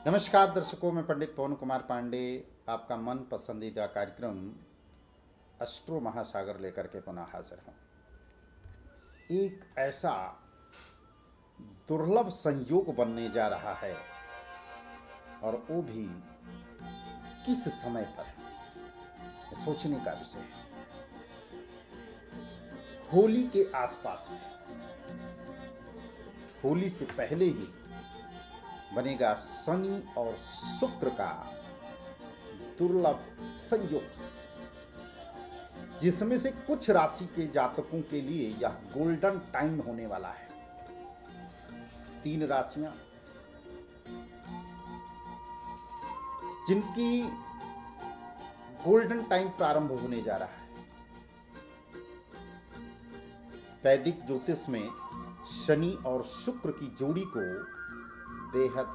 नमस्कार दर्शकों, मैं पंडित पवन कुमार पांडे आपका मन पसंदीदा कार्यक्रम अस्ट्रो महासागर लेकर के पुनः हाजिर हूँ। एक ऐसा दुर्लभ संयोग बनने जा रहा है और वो भी किस समय पर है, सोचने का विषय है। होली के आसपास में, होली से पहले ही बनेगा शनि और शुक्र का दुर्लभ संयोग, जिसमें से कुछ राशि के जातकों के लिए यह गोल्डन टाइम होने वाला है। 3 राशियां जिनकी गोल्डन टाइम प्रारंभ होने जा रहा है। वैदिक ज्योतिष में शनि और शुक्र की जोड़ी को बेहद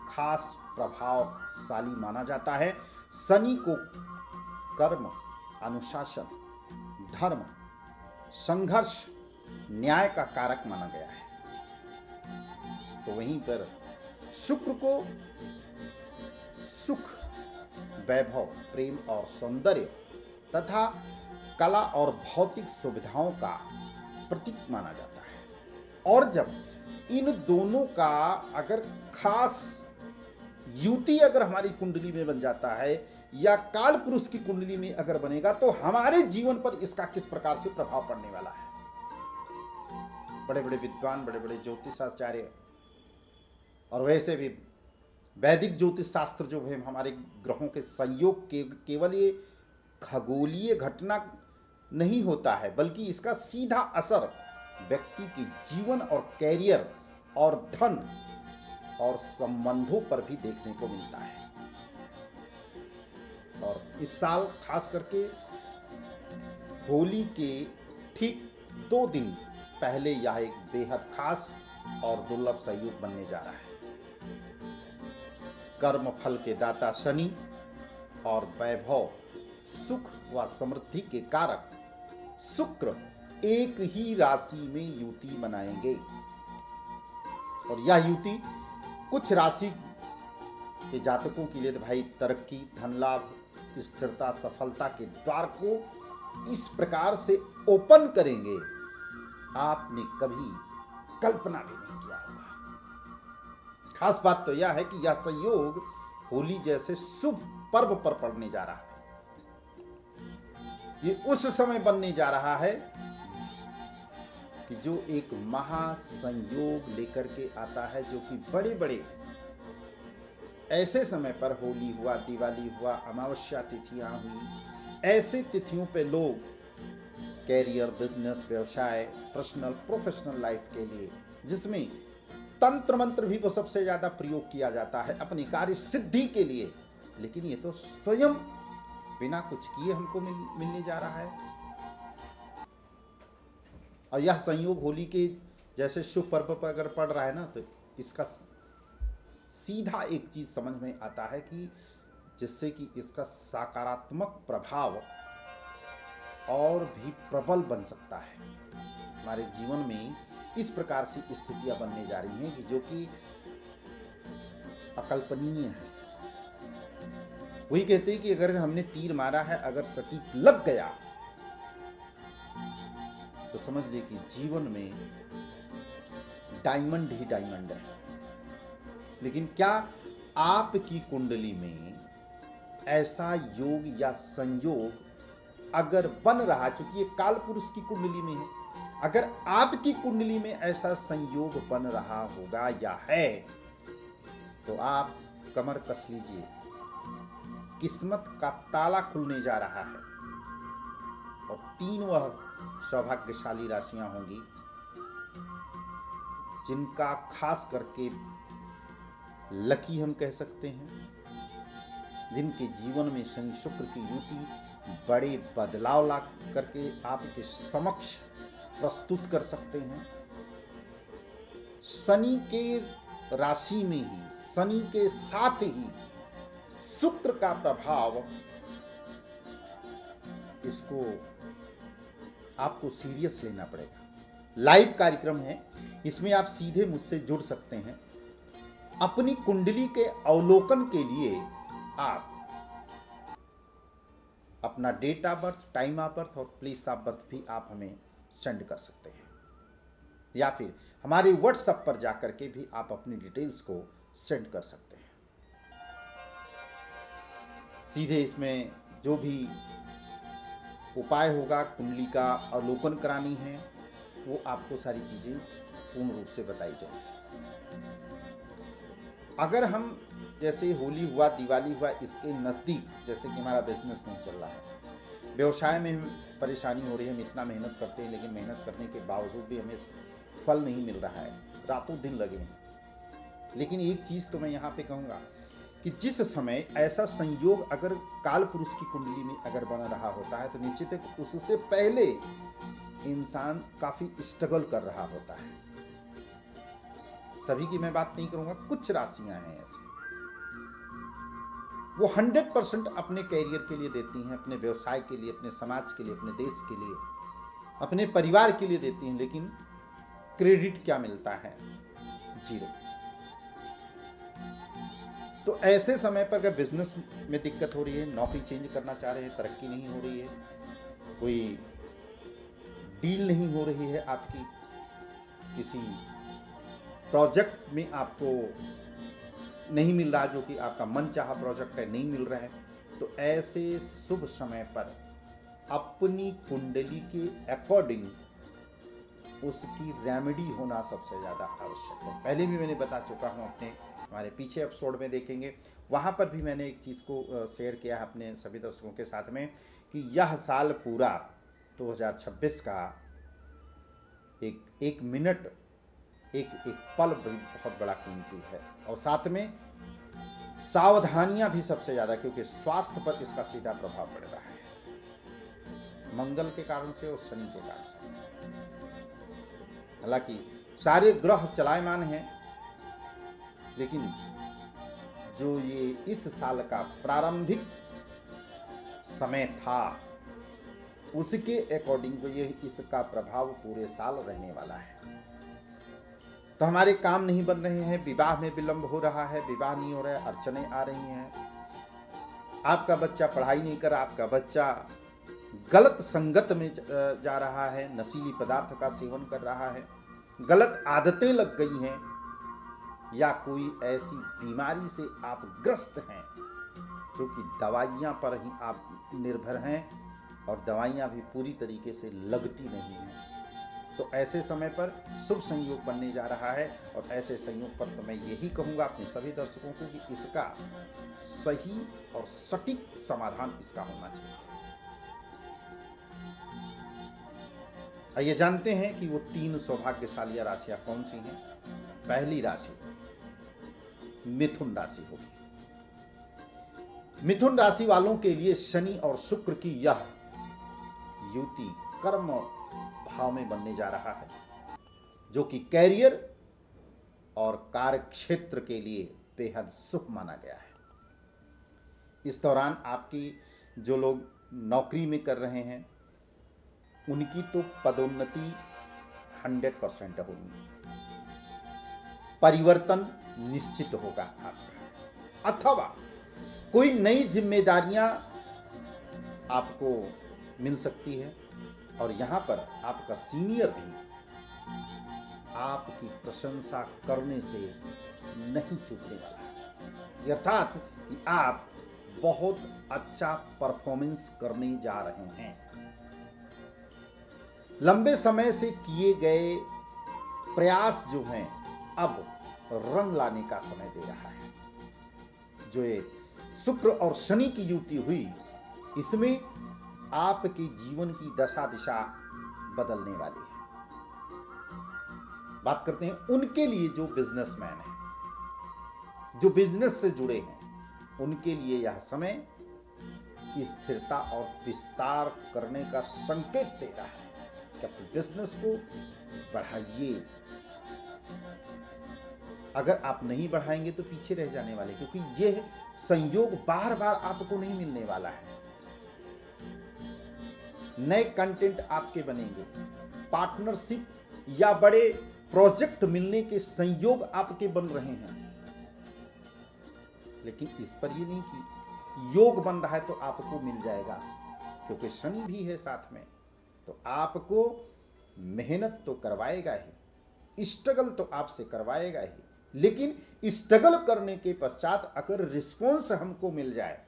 खास प्रभावशाली माना जाता है। शनि को कर्म, अनुशासन, धर्म, संघर्ष, न्याय का कारक माना गया है। तो वहीं पर शुक्र को सुख, वैभव, प्रेम और सौंदर्य तथा कला और भौतिक सुविधाओं का प्रतीक माना जाता है। और जब इन दोनों का अगर खास युति अगर हमारी कुंडली में बन जाता है या काल पुरुष की कुंडली में अगर बनेगा, तो हमारे जीवन पर इसका किस प्रकार से प्रभाव पड़ने वाला है। बड़े बड़े विद्वान, बड़े बड़े ज्योतिषाचार्य और वैसे भी वैदिक ज्योतिष शास्त्र जो है, हमारे ग्रहों के संयोग के केवल ये खगोलीय घटना नहीं होता है, बल्कि इसका सीधा असर व्यक्ति के जीवन और कैरियर और धन और संबंधों पर भी देखने को मिलता है। और इस साल खास करके होली के ठीक 2 दिन पहले यह एक बेहद खास और दुर्लभ संयोग बनने जा रहा है। कर्म फल के दाता शनि और वैभव, सुख व समृद्धि के कारक शुक्र एक ही राशि में युति बनाएंगे। और यह युति कुछ राशि के जातकों के लिए तो भाई तरक्की, धन लाभ, स्थिरता, सफलता के द्वार को इस प्रकार से ओपन करेंगे, आपने कभी कल्पना भी नहीं किया होगा। खास बात तो यह है कि यह संयोग होली जैसे शुभ पर्व पर पड़ने जा रहा है। ये उस समय बनने जा रहा है कि जो एक महासंयोग लेकर के आता है, जो कि बड़े बड़े ऐसे समय पर होली हुआ, दिवाली हुआ, अमावस्या तिथियां हुई, ऐसे तिथियों पे लोग कैरियर, बिजनेस, व्यवसाय, पर्सनल, प्रोफेशनल लाइफ के लिए, जिसमें तंत्र मंत्र भी वो सबसे ज्यादा प्रयोग किया जाता है अपनी कार्य सिद्धि के लिए, लेकिन ये तो स्वयं बिना कुछ किए हमको मिलने जा रहा है। और यह संयोग होली के जैसे शुभ पर्व पर अगर पड़ रहा है ना, तो इसका सीधा एक चीज समझ में आता है कि जिससे कि इसका सकारात्मक प्रभाव और भी प्रबल बन सकता है। हमारे जीवन में इस प्रकार से स्थितियां बनने जा रही हैं कि जो कि अकल्पनीय है। वही कहते हैं कि अगर हमने तीर मारा है, अगर सटीक लग गया, तो समझ ले कि जीवन में डायमंड ही डायमंड है। लेकिन क्या आपकी कुंडली में ऐसा योग या संयोग अगर बन रहा, क्योंकि ये काल पुरुष की कुंडली में है, अगर आपकी कुंडली में ऐसा संयोग बन रहा होगा या है, तो आप कमर कस लीजिए, किस्मत का ताला खुलने जा रहा है। और 3 वह सौभाग्यशाली राशियां होंगी जिनका खास करके लकी हम कह सकते हैं, जिनके जीवन में शनि शुक्र की युति बड़े बदलाव ला करके आपके समक्ष प्रस्तुत कर सकते हैं। शनि के राशि में ही, शनि के साथ ही शुक्र का प्रभाव, इसको आपको सीरियस लेना पड़ेगा। लाइव कार्यक्रम है, इसमें आप सीधे मुझसे जुड़ सकते हैं। अपनी कुंडली के अवलोकन के लिए आप अपना date of birth, time of birth और प्लेस ऑफ बर्थ भी आप हमें सेंड कर सकते हैं, या फिर हमारे व्हाट्सएप पर जाकर के भी आप अपनी डिटेल्स को सेंड कर सकते हैं। सीधे इसमें जो भी उपाय होगा, कुंडली का अवलोकन करानी है, वो आपको सारी चीज़ें पूर्ण रूप से बताई जाएंगी। अगर हम जैसे होली हुआ, दिवाली हुआ, इसके नज़दीक जैसे कि हमारा बिजनेस नहीं चल रहा है, व्यवसाय में हम परेशानी हो रही है, हम इतना मेहनत करते हैं लेकिन मेहनत करने के बावजूद भी हमें फल नहीं मिल रहा है, रातों दिन लगे हैं। लेकिन एक चीज़ तो मैं यहाँ पे कहूँगा कि जिस समय ऐसा संयोग अगर काल पुरुष की कुंडली में अगर बना रहा होता है तो निश्चित है कि उससे पहले इंसान काफ़ी स्ट्रगल कर रहा होता है। सभी की मैं बात नहीं करूँगा, कुछ राशियाँ हैं ऐसी, वो 100% अपने कैरियर के लिए देती हैं, अपने व्यवसाय के लिए, अपने समाज के लिए, अपने देश के लिए, अपने परिवार के लिए देती हैं, लेकिन क्रेडिट क्या मिलता है? जीरो। तो ऐसे समय पर अगर बिजनेस में दिक्कत हो रही है, नौकरी चेंज करना चाह रहे हैं, तरक्की नहीं हो रही है, कोई डील नहीं हो रही है आपकी, किसी प्रोजेक्ट में आपको नहीं मिल रहा जो कि आपका मन चाहा प्रोजेक्ट है, नहीं मिल रहा है, तो ऐसे शुभ समय पर अपनी कुंडली के अकॉर्डिंग उसकी रेमेडी होना सबसे ज़्यादा आवश्यक है। पहले भी मैंने बता चुका हूँ, अपने हमारे पीछे एपिसोड में देखेंगे, वहाँ पर भी मैंने एक चीज़ को शेयर किया है अपने सभी दर्शकों के साथ में कि यह साल पूरा 2026 का एक मिनट, एक पल भी बहुत बड़ा कीमती है, और साथ में सावधानियां भी सबसे ज़्यादा, क्योंकि स्वास्थ्य पर इसका सीधा प्रभाव पड़ रहा है, मंगल के कारण से और शनि के कारण से। हालांकि सारे ग्रह चलायमान हैं, लेकिन जो ये इस साल का प्रारंभिक समय था उसके अकॉर्डिंग तो ये इसका प्रभाव पूरे साल रहने वाला है। तो हमारे काम नहीं बन रहे हैं, विवाह में विलंब हो रहा है, विवाह नहीं हो रहा है, अड़चने आ रही हैं, आपका बच्चा पढ़ाई नहीं कर रहा, आपका बच्चा गलत संगत में जा रहा है, नशीली पदार्थ का सेवन कर रहा है, गलत आदतें लग गई हैं, या कोई ऐसी बीमारी से आप ग्रस्त हैं जो कि दवाइयाँ पर ही आप निर्भर हैं और दवाइयाँ भी पूरी तरीके से लगती नहीं हैं, तो ऐसे समय पर शुभ संयोग बनने जा रहा है। और ऐसे संयोग पर तो मैं यही कहूँगा अपने सभी दर्शकों को कि इसका सही और सटीक समाधान इसका होना चाहिए। आइए जानते हैं कि वो 3 सौभाग्यशाली राशियां कौन सी हैं। पहली राशि मिथुन राशि होगी। मिथुन राशि वालों के लिए शनि और शुक्र की यह युति कर्म भाव में बनने जा रहा है, जो कि कैरियर और कार्य क्षेत्र के लिए बेहद शुभ माना गया है। इस दौरान आपकी जो लोग नौकरी में कर रहे हैं उनकी तो पदोन्नति 100% होगी, परिवर्तन निश्चित होगा आपका, अथवा कोई नई जिम्मेदारियां आपको मिल सकती है, और यहां पर आपका सीनियर भी आपकी प्रशंसा करने से नहीं चूकने वाला है, अर्थात कि आप बहुत अच्छा परफॉर्मेंस करने जा रहे हैं। लंबे समय से किए गए प्रयास जो हैं अब रंग लाने का समय दे रहा है। जो ये शुक्र और शनि की युति हुई, इसमें आपके जीवन की दशा दिशा बदलने वाली है। बात करते हैं उनके लिए जो बिजनेसमैन हैं, जो बिजनेस से जुड़े हैं, उनके लिए यह समय स्थिरता और विस्तार करने का संकेत दे रहा है कि अपने बिजनेस को बढ़ाइए। अगर आप नहीं बढ़ाएंगे तो पीछे रह जाने वाले, क्योंकि यह संयोग बार बार आपको नहीं मिलने वाला है। नए कंटेंट आपके बनेंगे, पार्टनरशिप या बड़े प्रोजेक्ट मिलने के संयोग आपके बन रहे हैं, लेकिन इस पर ये नहीं कि योग बन रहा है तो आपको मिल जाएगा, क्योंकि शनि भी है साथ में, तो आपको मेहनत तो करवाएगा ही, स्ट्रगल तो आपसे करवाएगा ही, लेकिन स्ट्रगल करने के पश्चात अगर रिस्पॉन्स हमको मिल जाए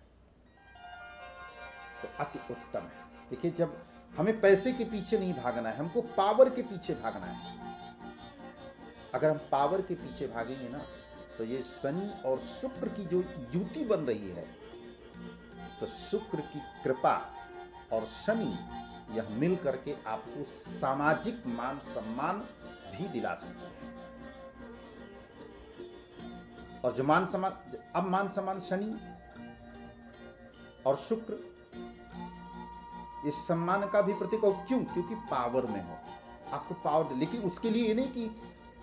तो अति उत्तम है। देखिए, जब हमें पैसे के पीछे नहीं भागना है, हमको पावर के पीछे भागना है। अगर हम पावर के पीछे भागेंगे ना, तो ये शनि और शुक्र की जो युति बन रही है, तो शुक्र की कृपा और शनि यह मिल करके आपको सामाजिक मान सम्मान भी दिला सकती है। और जो मान सम्मान शनि और शुक्र इस सम्मान का भी प्रतीक हो। क्यों? क्योंकि पावर में हो, आपको पावर, लेकिन उसके लिए ये नहीं कि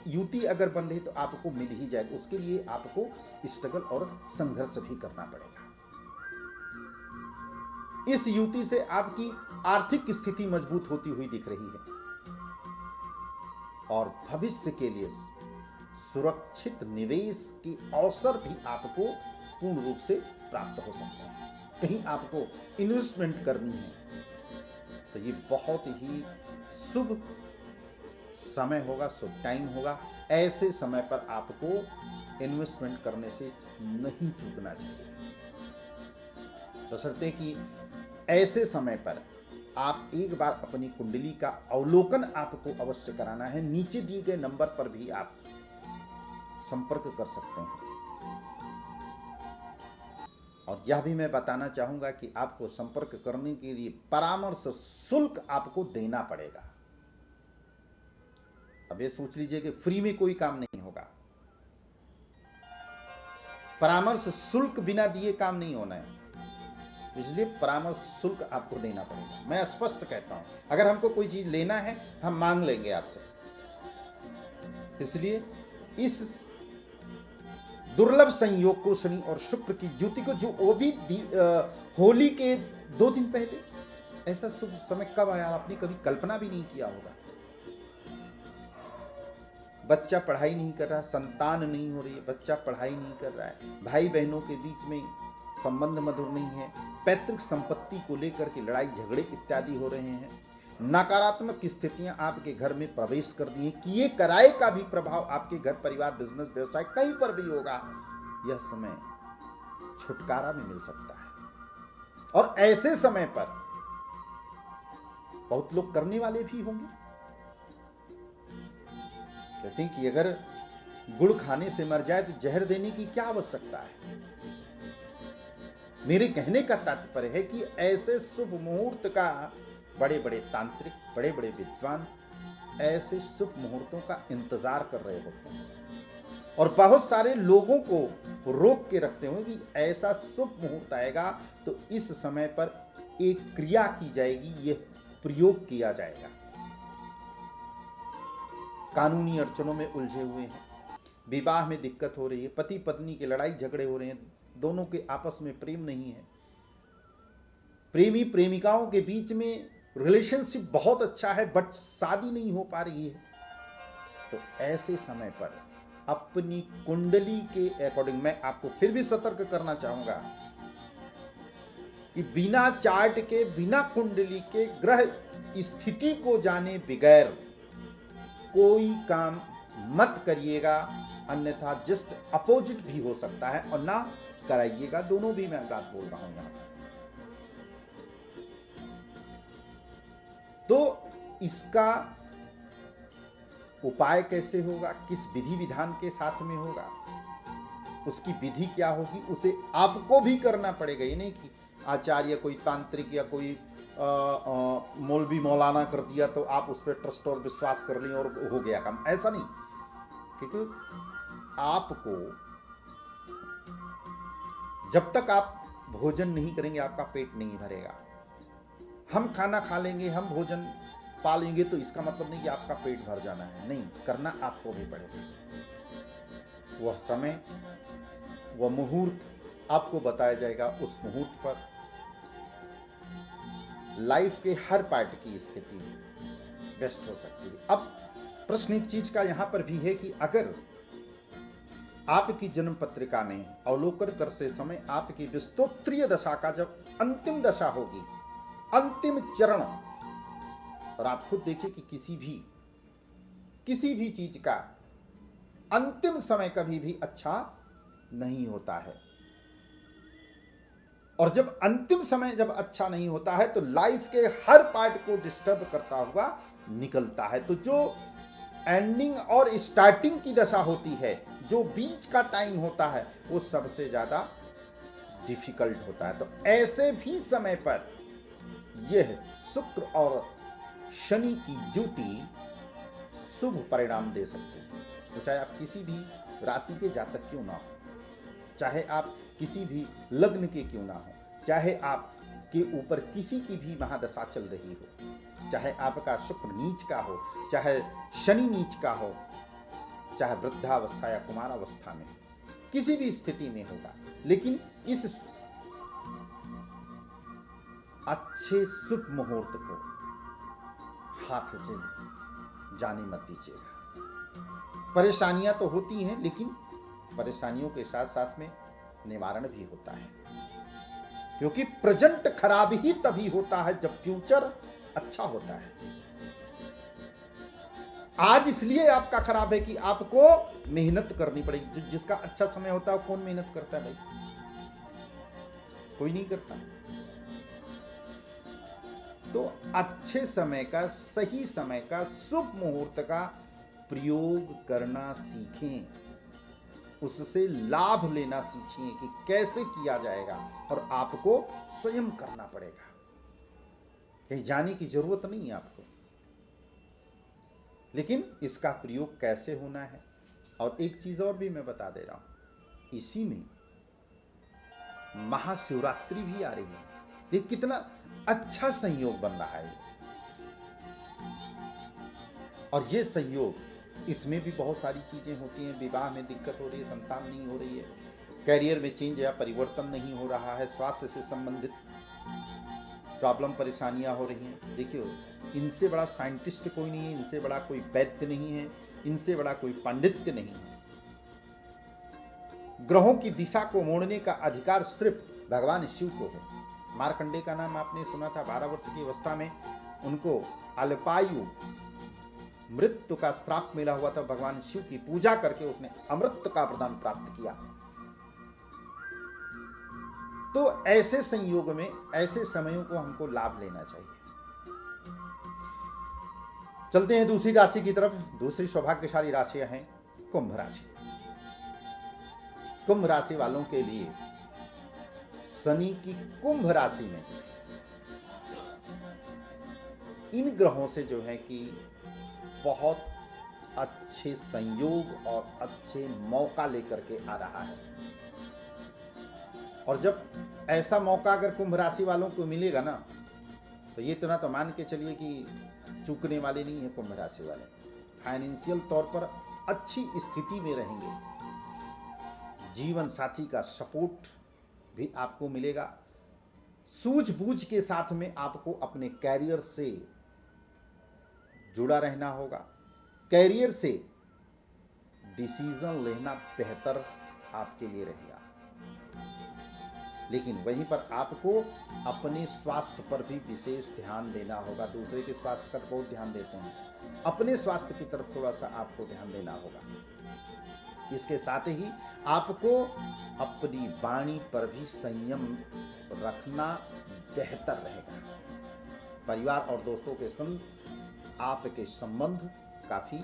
युति अगर बन रही तो आपको मिल ही जाएगा, उसके लिए आपको स्ट्रगल और संघर्ष भी करना पड़ेगा। इस युति से आपकी आर्थिक स्थिति मजबूत होती हुई दिख रही है और भविष्य के लिए सुरक्षित निवेश के अवसर भी आपको पूर्ण रूप से प्राप्त हो सकते हैं। कहीं आपको इन्वेस्टमेंट करनी है तो ये बहुत ही शुभ समय होगा, शुभ टाइम होगा। ऐसे समय पर आपको इन्वेस्टमेंट करने से नहीं चूकना चाहिए, बशर्ते कि ऐसे समय पर आप एक बार अपनी कुंडली का अवलोकन आपको अवश्य कराना है। नीचे दिए गए नंबर पर भी आप संपर्क कर सकते हैं। और यह भी मैं बताना चाहूंगा कि आपको संपर्क करने के लिए परामर्श शुल्क आपको देना पड़ेगा। अब ये सोच लीजिए कि फ्री में कोई काम नहीं होगा, परामर्श शुल्क बिना दिए काम नहीं होना है, इसलिए परामर्श शुल्क आपको देना पड़ेगा। मैं स्पष्ट कहता हूं, अगर हमको कोई चीज लेना है हम मांग लेंगे आपसे, इसलिए इस दुर्लभ संयोग को, शनि और शुक्र की युति को, जो वो भी होली के 2 दिन पहले, ऐसा शुभ समय कब आया आपने कभी कल्पना भी नहीं किया होगा। बच्चा पढ़ाई नहीं कर रहा, संतान नहीं हो रही है, बच्चा पढ़ाई नहीं कर रहा है, भाई बहनों के बीच में संबंध मधुर नहीं है, पैतृक संपत्ति को लेकर के लड़ाई झगड़े इत्यादि हो रहे हैं, नकारात्मक स्थितियां आपके घर में प्रवेश कर दी हैं, किए कराए का भी प्रभाव आपके घर परिवार बिजनेस व्यवसाय कहीं पर भी होगा। यह समय छुटकारा भी मिल सकता है। और ऐसे समय पर बहुत लोग करने वाले भी होंगे, कहते हैं कि अगर गुड़ खाने से मर जाए तो जहर देने की क्या आवश्यकता है। मेरे कहने का तात्पर्य है कि ऐसे शुभ मुहूर्त का बड़े बड़े तांत्रिक, बड़े बड़े विद्वान ऐसे शुभ मुहूर्तों का इंतजार कर रहे होते हैं और बहुत सारे लोगों को रोक के रखते हैं कि ऐसा शुभ मुहूर्त आएगा तो इस समय पर एक क्रिया की जाएगी, यह प्रयोग किया जाएगा। कानूनी अड़चनों में उलझे हुए हैं, विवाह में दिक्कत हो रही है, पति पत्नी के लड़ाई झगड़े हो रहे हैं, दोनों के आपस में प्रेम नहीं है, प्रेमी प्रेमिकाओं के बीच में रिलेशनशिप बहुत अच्छा है बट शादी नहीं हो पा रही है, तो ऐसे समय पर अपनी कुंडली के अकॉर्डिंग, मैं आपको फिर भी सतर्क करना चाहूंगा कि बिना चार्ट के, बिना कुंडली के, ग्रह स्थिति को जाने बगैर कोई काम मत करिएगा, अन्यथा जस्ट अपोजिट भी हो सकता है और ना कराइएगा। दोनों भी मैं बात बोल रहा हूं यहां पर। तो इसका उपाय कैसे होगा, किस विधि विधान के साथ में होगा, उसकी विधि क्या होगी, उसे आपको भी करना पड़ेगा। ये नहीं कि आचार्य, कोई तांत्रिक या कोई मौलवी मौलाना कर दिया तो आप उस पर ट्रस्ट और विश्वास कर लें और हो गया काम, ऐसा नहीं। क्योंकि आपको जब तक आप भोजन नहीं करेंगे आपका पेट नहीं भरेगा। हम खाना खा लेंगे, हम भोजन पा लेंगे तो इसका मतलब नहीं कि आपका पेट भर जाना है, नहीं, करना आपको भी पड़ेगा। वह समय, वह मुहूर्त आपको बताया जाएगा। उस मुहूर्त पर लाइफ के हर पार्ट की स्थिति बेस्ट हो सकती है। अब प्रश्न एक चीज का यहां पर भी है कि अगर आपकी जन्म पत्रिका में अवलोकन करते समय आपकी विस्तोत्तरीय दशा का जब अंतिम दशा होगी, अंतिम चरण, और आप खुद देखिए कि किसी भी चीज का अंतिम समय कभी भी अच्छा नहीं होता है। और जब अंतिम समय जब अच्छा नहीं होता है तो लाइफ के हर पार्ट को डिस्टर्ब करता हुआ निकलता है। तो जो एंडिंग और स्टार्टिंग की दशा होती है, जो बीच का टाइम होता है, वो सबसे ज्यादा डिफिकल्ट होता है। तो ऐसे भी समय पर यह शुक्र और शनि की युति शुभ परिणाम दे सकती है। तो चाहे आप किसी भी राशि के जातक क्यों ना हो, चाहे आप किसी भी लग्न के क्यों ना हो, चाहे आप के ऊपर किसी की भी महादशा चल रही हो, चाहे आपका शुक्र नीच का हो, चाहे शनि नीच का हो, चाहे वृद्धावस्था या कुमारावस्था में, किसी भी स्थिति में होगा, लेकिन इस अच्छे शुभ मुहूर्त को हाथ से जाने मत दीजिएगा। परेशानियां तो होती हैं, लेकिन परेशानियों के साथ साथ में निवारण भी होता है, क्योंकि प्रेजेंट खराब ही तभी होता है जब फ्यूचर अच्छा होता है। आज इसलिए आपका खराब है कि आपको मेहनत करनी पड़ेगी। जिसका अच्छा समय होता है कौन मेहनत करता है भाई? कोई नहीं करता। तो अच्छे समय का, सही समय का, शुभ मुहूर्त का प्रयोग करना सीखें, उससे लाभ लेना सीखिए कि कैसे किया जाएगा, और आपको स्वयं करना पड़ेगा, कहीं जाने की जरूरत नहीं है आपको। लेकिन इसका प्रयोग कैसे होना है, और एक चीज और भी मैं बता दे रहा हूं, इसी में महाशिवरात्रि भी आ रही है। ये कितना अच्छा संयोग बन रहा है, और ये संयोग, इसमें भी बहुत सारी चीजें होती हैं। विवाह में दिक्कत हो रही है, संतान नहीं हो रही है, कैरियर में चेंज या परिवर्तन नहीं हो रहा है, स्वास्थ्य से संबंधित प्रॉब्लम परेशानियां हो रही हैं। देखिए, इनसे बड़ा साइंटिस्ट कोई नहीं है, इनसे बड़ा कोई वैद्य नहीं है, इनसे बड़ा कोई पांडित्य नहीं है। ग्रहों की दिशा को मोड़ने का अधिकार सिर्फ भगवान शिव को है। मार्कंडे का नाम आपने सुना था। 12 वर्ष की अवस्था में उनको अल्पायु मृत्यु का श्राप मिला हुआ था। भगवान शिव की पूजा करके उसने अमृत का वरदान प्राप्त किया। तो ऐसे संयोग में, ऐसे समयों को हमको लाभ लेना चाहिए। चलते हैं दूसरी राशि की तरफ। दूसरी सौभाग्यशाली राशियां हैं कुंभ राशि। कुंभ राशि वालों के लिए शनि की कुंभ राशि में इन ग्रहों से जो है कि बहुत अच्छे संयोग और अच्छे मौका लेकर के आ रहा है। और जब ऐसा मौका अगर कुंभ राशि वालों को मिलेगा ना, तो ये तो ना तो मान के चलिए कि चूकने वाले नहीं है कुंभ राशि वाले। फाइनेंशियल तौर पर अच्छी स्थिति में रहेंगे, जीवन साथी का सपोर्ट भी आपको मिलेगा। सूझबूझ के साथ में आपको अपने कैरियर से जुड़ा रहना होगा। कैरियर से डिसीजन लेना बेहतर आपके लिए रहेगा। लेकिन वहीं पर आपको अपने स्वास्थ्य पर भी विशेष ध्यान देना होगा। दूसरे के स्वास्थ्य का बहुत ध्यान देते हैं, अपने स्वास्थ्य की तरफ थोड़ा सा आपको ध्यान देना होगा। इसके साथ ही आपको अपनी वाणी पर भी संयम रखना बेहतर रहेगा। परिवार और दोस्तों के संग आपके संबंध काफी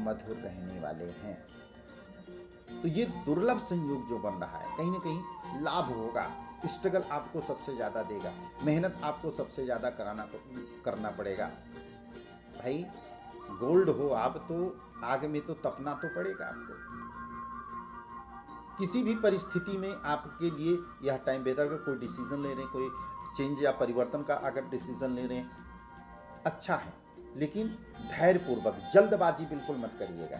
मधुर रहने वाले हैं। तो ये दुर्लभ संयोग जो बन रहा है, कहीं ना कहीं लाभ होगा। स्ट्रगल आपको सबसे ज्यादा देगा, मेहनत आपको सबसे ज्यादा करना पड़ेगा। भाई गोल्ड हो आप, तो आग में तो तपना तो पड़ेगा आपको। किसी भी परिस्थिति में आपके लिए यह टाइम बेहतर। अगर कोई डिसीजन ले रहे हैं, कोई चेंज या परिवर्तन का अगर डिसीजन ले रहे हैं, अच्छा है, लेकिन धैर्यपूर्वक, जल्दबाजी बिल्कुल मत करिएगा।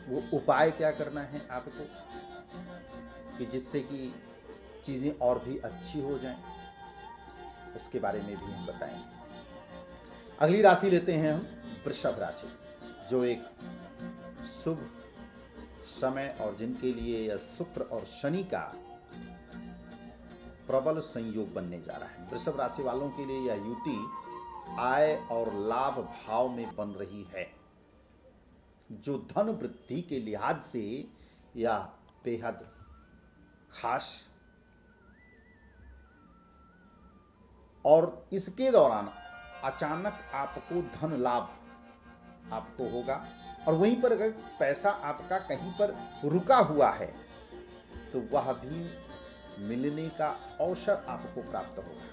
वो उपाय क्या करना है आपको कि जिससे कि चीजें और भी अच्छी हो जाएं, उसके बारे में भी हम बताएंगे। अगली राशि लेते हैं हम वृषभ राशि, जो एक शुभ समय और जिनके लिए यह शुक्र और शनि का प्रबल संयोग बनने जा रहा है। वृषभ राशि वालों के लिए यह युति आय और लाभ भाव में बन रही है, जो धन वृद्धि के लिहाज से यह बेहद खास। और इसके दौरान अचानक आपको धन लाभ आपको होगा, और वहीं पर अगर पैसा आपका कहीं पर रुका हुआ है तो वह भी मिलने का अवसर आपको प्राप्त होगा।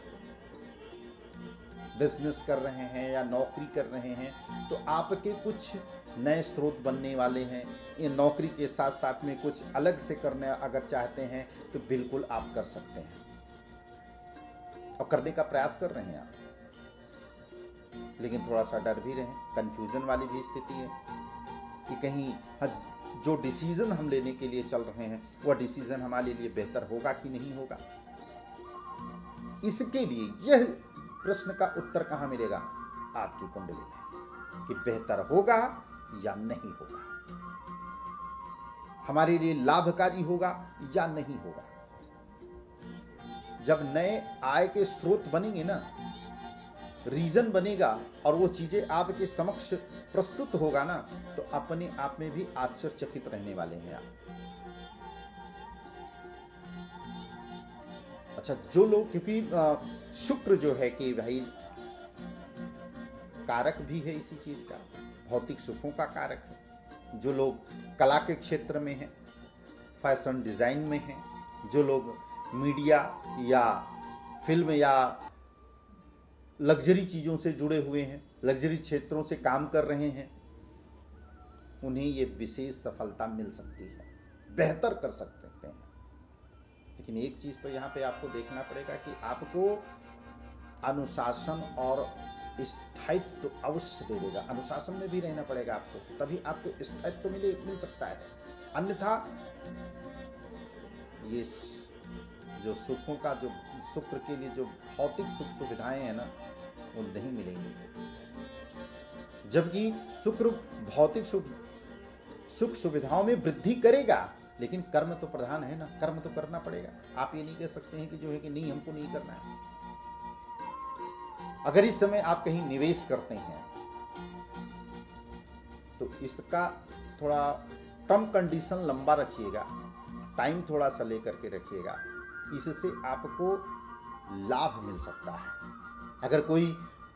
बिजनेस कर रहे हैं या नौकरी कर रहे हैं तो आपके कुछ नए स्रोत बनने वाले हैं। ये नौकरी के साथ साथ में कुछ अलग से करने अगर चाहते हैं तो बिल्कुल आप कर सकते हैं, और करने का प्रयास कर रहे हैं आप, लेकिन थोड़ा सा डर भी रहे, कंफ्यूजन वाली भी स्थिति है कि कहीं जो डिसीजन हम लेने के लिए चल रहे हैं वह डिसीजन हमारे लिए बेहतर होगा कि नहीं होगा। इसके लिए यह प्रश्न का उत्तर कहाँ मिलेगा? आपकी कुंडली में, कि बेहतर होगा या नहीं होगा, हमारे लिए लाभकारी होगा या नहीं होगा। जब नए आय के स्रोत बनेंगे ना, रीजन बनेगा और वो चीजें आपके समक्ष प्रस्तुत होगा ना, तो अपने आप में भी आश्चर्यचकित रहने वाले हैं आप। अच्छा, जो लोग, क्योंकि शुक्र जो है कि भाई कारक भी है इसी चीज का, भौतिक सुखों का कारक है। जो लोग कला के क्षेत्र में हैं, फैशन डिजाइन में हैं, जो लोग मीडिया या फिल्म या लग्जरी चीज़ों से जुड़े हुए हैं, लग्जरी क्षेत्रों से काम कर रहे हैं, उन्हें ये विशेष सफलता मिल सकती है, बेहतर कर सकते हैं। लेकिन एक चीज़ तो यहाँ पे आपको देखना पड़ेगा कि आपको अनुशासन और स्थायित्व अवश्य दे देगा। अनुशासन में भी रहना पड़ेगा आपको, तभी आपको स्थायित्व मिल सकता है। अन्यथा ये जो सुखों का, जो शुक्र के लिए जो भौतिक सुख सुविधाएं हैं ना, वो नहीं मिलेंगी। जबकि शुक्र भौतिक सुख सुविधाओं में वृद्धि करेगा, लेकिन कर्म तो प्रधान है ना, कर्म तो करना पड़ेगा। आप ये नहीं कह सकते हैं कि जो है कि नहीं, हमको नहीं करना है। अगर इस समय आप कहीं निवेश करते हैं तो इसका थोड़ा टर्म कंडीशन लंबा रखिएगा, टाइम थोड़ा सा लेकर के रखिएगा, इससे आपको लाभ मिल सकता है। अगर कोई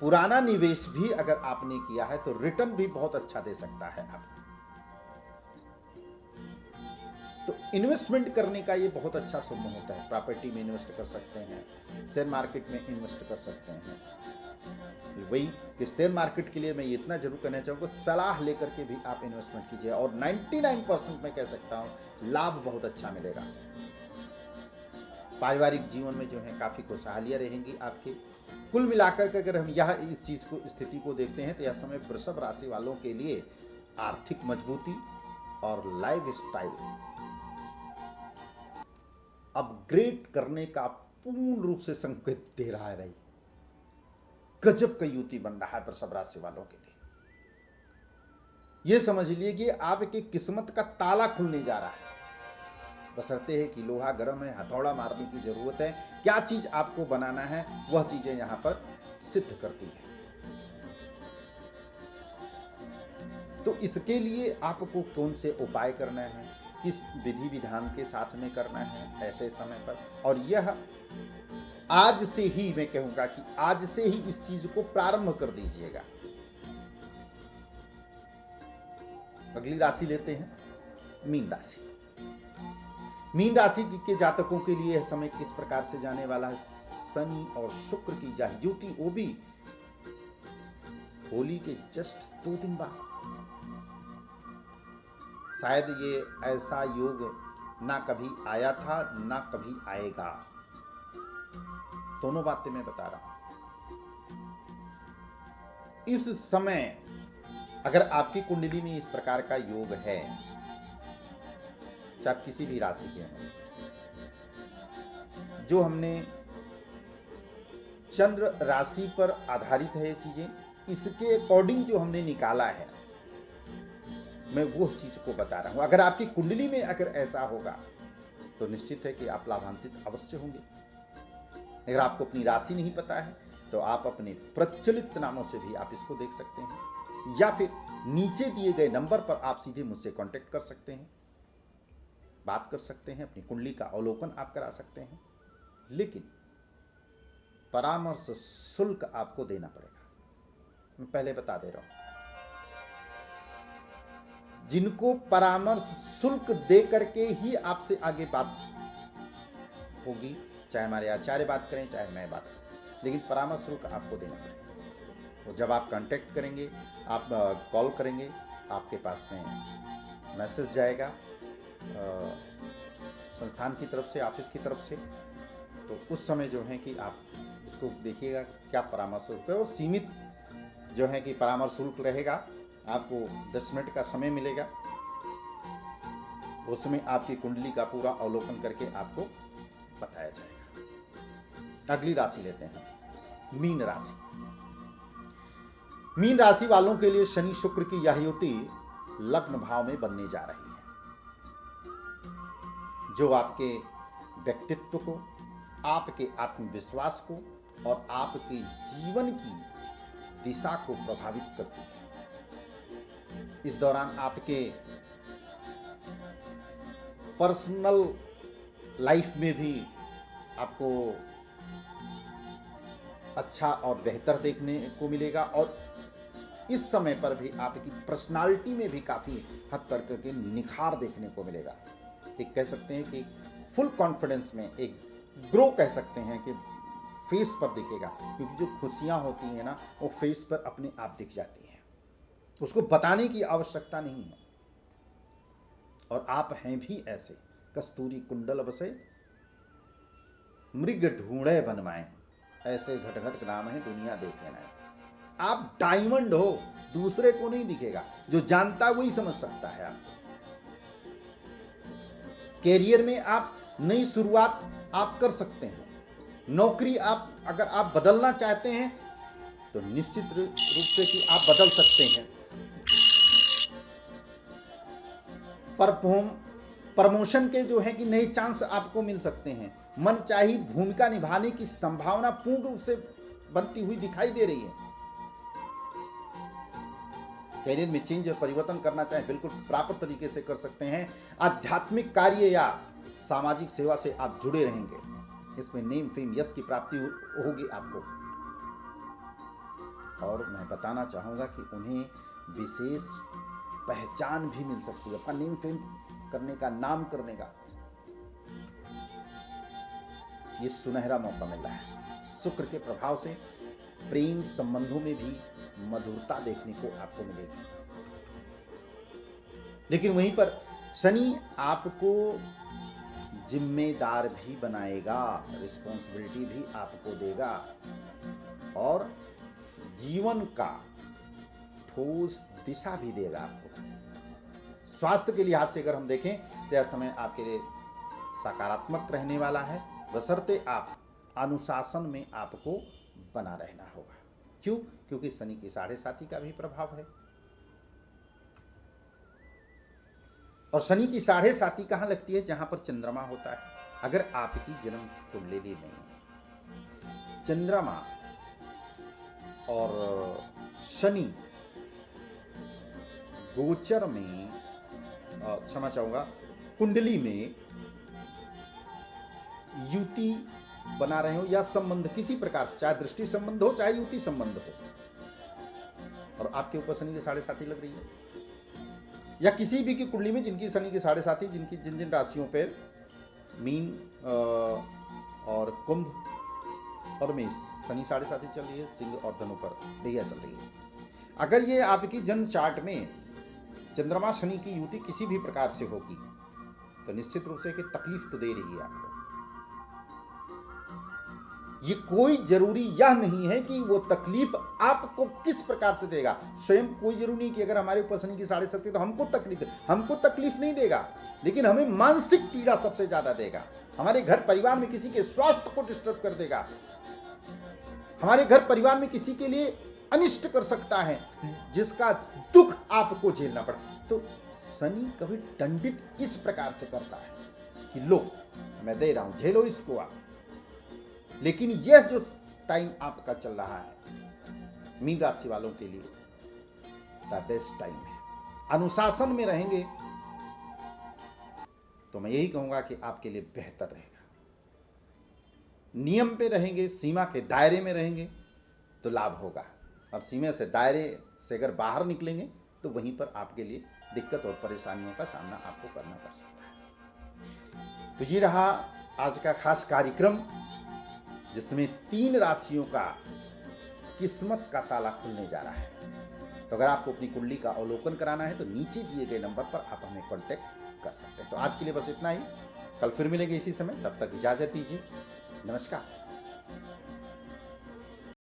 पुराना निवेश भी अगर आपने किया है तो रिटर्न भी बहुत अच्छा दे सकता है आपको। तो इन्वेस्टमेंट करने का ये बहुत अच्छा समय होता है। प्रॉपर्टी में इन्वेस्ट कर सकते हैं, शेयर मार्केट में इन्वेस्ट कर सकते हैं। वही कि शेयर मार्केट के लिए मैं इतना जरूर कहना चाहूँगा, सलाह लेकर के भी आप इन्वेस्टमेंट कीजिए, और 99% मैं कह सकता हूँ लाभ बहुत अच्छा मिलेगा। पारिवारिक जीवन में जो है काफ़ी खुशहालियाँ रहेंगी आपके। कुल मिलाकर के अगर हम यह इस चीज़ को, स्थिति को देखते हैं तो यह समय वृषभ राशि वालों के लिए आर्थिक मजबूती और लाइफ स्टाइल अपग्रेड करने का पूर्ण रूप से संकेत दे रहा है। भाई गजब का युति बन रहा है वृषभ राशि वालों के लिए। यह समझ लीजिए कि आपकी किस्मत का ताला खुलने जा रहा है। बशर्ते है कि लोहा गर्म है, हथौड़ा मारने की जरूरत है। क्या चीज आपको बनाना है वह चीजें यहां पर सिद्ध करती है। तो इसके लिए आपको कौन से उपाय करना है, किस विधि विधान के साथ में करना है ऐसे समय पर, और यह आज से ही, मैं कहूंगा कि आज से ही इस चीज को प्रारंभ कर दीजिएगा। अगली राशि लेते हैं मीन राशि। मीन राशि के जातकों के लिए यह समय किस प्रकार से जाने वाला है? शनि और शुक्र की युति, वो भी होली के जस्ट 2 दिन बाद। शायद ये ऐसा योग ना कभी आया था ना कभी आएगा। दोनों बातें मैं बता रहा हूं। इस समय अगर आपकी कुंडली में इस प्रकार का योग है, चाहे आप किसी भी राशि के हैं, जो हमने चंद्र राशि पर आधारित है ये चीजें, इसके अकॉर्डिंग जो हमने निकाला है, मैं वो चीज को बता रहा हूं। अगर आपकी कुंडली में अगर ऐसा होगा तो निश्चित है कि आप लाभान्वित अवश्य होंगे। अगर आपको अपनी राशि नहीं पता है तो आप अपने प्रचलित नामों से भी आप इसको देख सकते हैं, या फिर नीचे दिए गए नंबर पर आप सीधे मुझसे कांटेक्ट कर सकते हैं, बात कर सकते हैं, अपनी कुंडली का अवलोकन आप करा सकते हैं। लेकिन परामर्श शुल्क आपको देना पड़ेगा, मैं पहले बता दे रहा हूं। जिनको परामर्श शुल्क दे करके ही आपसे आगे बात होगी, चाहे हमारे आचार्य बात करें चाहे मैं बात करूं, लेकिन परामर्श शुल्क आपको देना पड़ेगा। तो जब आप कांटेक्ट करेंगे, आप कॉल करेंगे, आपके पास में मैसेज जाएगा संस्थान की तरफ से, ऑफिस की तरफ से, तो उस समय जो है कि आप इसको देखिएगा क्या परामर्श शुल्क है। और सीमित जो है कि परामर्श शुल्क रहेगा, आपको 10 मिनट का समय मिलेगा, उसमें आपकी कुंडली का पूरा अवलोकन करके आपको बताया जाएगा। अगली राशि लेते हैं, मीन राशि। मीन राशि वालों के लिए शनि शुक्र की यह युति लग्न भाव में बनने जा रही है, जो आपके व्यक्तित्व को, आपके आत्मविश्वास को और आपके जीवन की दिशा को प्रभावित करती है। इस दौरान आपके पर्सनल लाइफ में भी आपको अच्छा और बेहतर देखने को मिलेगा, और इस समय पर भी आपकी पर्सनालिटी में भी काफी हद तक के निखार देखने को मिलेगा। एक कह सकते हैं कि फुल कॉन्फिडेंस में एक ग्रो कह सकते हैं कि फेस पर दिखेगा, क्योंकि जो खुशियां होती हैं ना वो फेस पर अपने आप दिख जाती हैं, उसको बताने की आवश्यकता नहीं है। और आप हैं भी ऐसे, कस्तूरी कुंडल बसे मृग ढूंढे बनवाए, ऐसे घटघट नाम है दुनिया देखे ना। आप डायमंड हो, दूसरे को नहीं दिखेगा, जो जानता वही समझ सकता है आपको। कैरियर में आप नई शुरुआत आप कर सकते हैं, नौकरी आप अगर आप बदलना चाहते हैं तो निश्चित रूप से कि आप बदल सकते हैं। प्रमोशन के जो है कि नए चांस आपको मिल सकते हैं। मनचाही भूमिका निभाने की संभावना पूर्ण रूप से बनती हुई दिखाई दे रही है। कैरियर में चेंज और परिवर्तन करना चाहे बिल्कुल प्राप्त तरीके से कर सकते हैं। आध्यात्मिक कार्य या सामाजिक सेवा से आप जुड़े रहेंगे, इसमें नेम फेम यश की प्राप्ति होगी आपको। और मैं बताना चाहूंगा कि उन्हें विशेष पहचान भी मिल सकती है, अपना नेम फेम करने का, नाम करने का ये सुनहरा मौका मिल रहा है। शुक्र के प्रभाव से प्रेम संबंधों में भी मधुरता देखने को आपको मिलेगी। लेकिन वहीं पर शनि आपको जिम्मेदार भी बनाएगा, रिस्पॉन्सिबिलिटी भी आपको देगा, और जीवन का ठोस दिशा भी देगा आपको। स्वास्थ्य के लिहाज से अगर हम देखें तो यह समय आपके लिए सकारात्मक रहने वाला है, बशर्ते आप अनुशासन में आपको बना रहना होगा। क्यों? क्योंकि शनि की 7.5 का भी प्रभाव है, और शनि की 7.5 कहां लगती है? जहां पर चंद्रमा होता है। अगर आपकी जन्म कुंडली में चंद्रमा और शनि गोचर में, क्षमा चाहूंगा, कुंडली में युति बना रहे हो या संबंध किसी प्रकार से, चाहे दृष्टि संबंध हो चाहे युति संबंध हो, और आपके ऊपर शनि की 7.5 लग रही है, या किसी भी की कुंडली में जिनकी शनि की 7.5, जिनकी जिन जिन राशियों पर मीन और कुंभ और मेष शनि 7.5 चल रही है, सिंह और धनु पर दैया चल रही है। अगर ये आपकी जन्म चार्ट में चंद्रमा शनि की युति किसी भी प्रकार से होगी तो निश्चित रूप से कि तकलीफ तो दे रही है आपको। ये कोई जरूरी यह नहीं है कि वो तकलीफ आपको किस प्रकार से देगा, स्वयं कोई जरूरी नहीं कि अगर हमारे ऊपर शनि की 7.5 तो हमको तकलीफ नहीं देगा, लेकिन हमें मानसिक पीड़ा सबसे ज्यादा देगा। हमारे घर परिवार में किसी के स्वास्थ्य को डिस्टर्ब कर देगा, हमारे घर परिवार में किसी के लिए अनिष्ट कर सकता है, जिसका दुख आपको झेलना पड़ा। तो शनि कभी दंडित इस प्रकार से करता है कि लो मैं दे रहा हूं, झेलो इसको आप। लेकिन यह जो टाइम आपका चल रहा है मीन राशि वालों के लिए द बेस्ट टाइम है। अनुशासन में रहेंगे तो मैं यही कहूंगा कि आपके लिए बेहतर रहेगा। नियम पे रहेंगे, सीमा के दायरे में रहेंगे तो लाभ होगा, और सीमा से दायरे से अगर बाहर निकलेंगे तो वहीं पर आपके लिए दिक्कत और परेशानियों का सामना आपको करना पड़ सकता है। तो ये रहा आज का खास कार्यक्रम, जिसमें 3 राशियों का किस्मत का ताला खुलने जा रहा है। तो अगर आपको अपनी कुंडली का अवलोकन कराना है तो नीचे दिए गए नंबर पर आप हमें कांटेक्ट कर सकते हैं। तो आज के लिए बस इतना ही, कल फिर मिलेंगे इसी समय, तब तक इजाजत दीजिए, नमस्कार।